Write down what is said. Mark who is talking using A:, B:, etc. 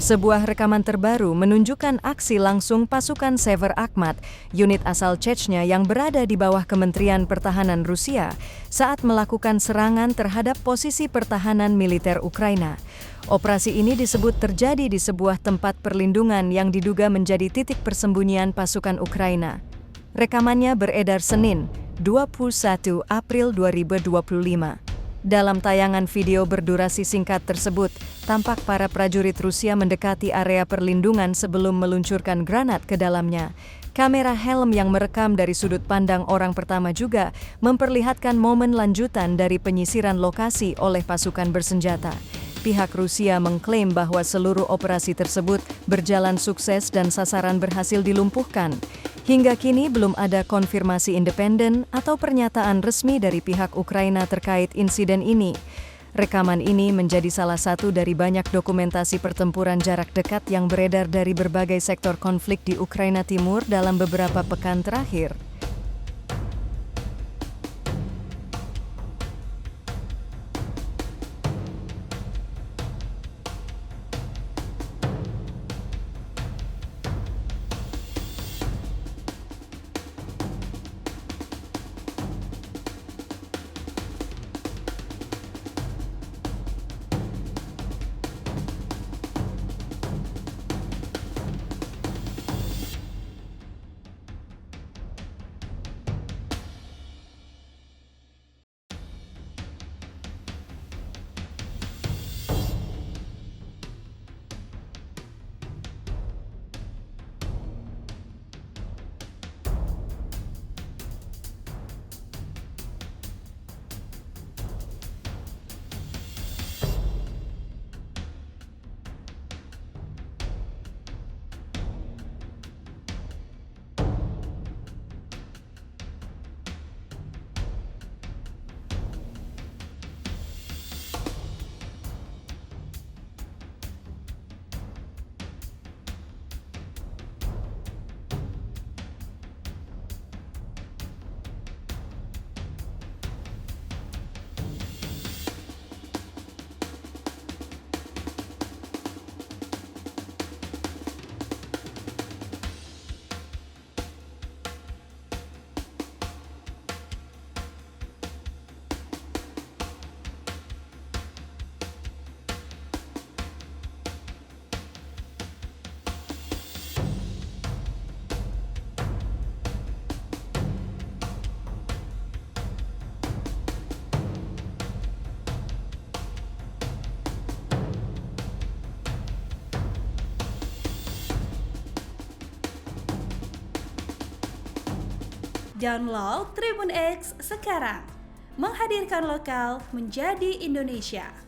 A: Sebuah rekaman terbaru menunjukkan aksi langsung pasukan Sever Akhmat, unit asal Chechnya yang berada di bawah Kementerian Pertahanan Rusia, saat melakukan serangan terhadap posisi pertahanan militer Ukraina. Operasi ini disebut terjadi di sebuah tempat perlindungan yang diduga menjadi titik persembunyian pasukan Ukraina. Rekamannya beredar Senin, 21 April 2025. Dalam tayangan video berdurasi singkat tersebut, tampak para prajurit Rusia mendekati area perlindungan sebelum meluncurkan granat ke dalamnya. Kamera helm yang merekam dari sudut pandang orang pertama juga memperlihatkan momen lanjutan dari penyisiran lokasi oleh pasukan bersenjata. Pihak Rusia mengklaim bahwa seluruh operasi tersebut berjalan sukses dan sasaran berhasil dilumpuhkan. Hingga kini belum ada konfirmasi independen atau pernyataan resmi dari pihak Ukraina terkait insiden ini. Rekaman ini menjadi salah satu dari banyak dokumentasi pertempuran jarak dekat yang beredar dari berbagai sektor konflik di Ukraina Timur dalam beberapa pekan terakhir.
B: Download Tribun X sekarang, menghadirkan lokal menjadi Indonesia.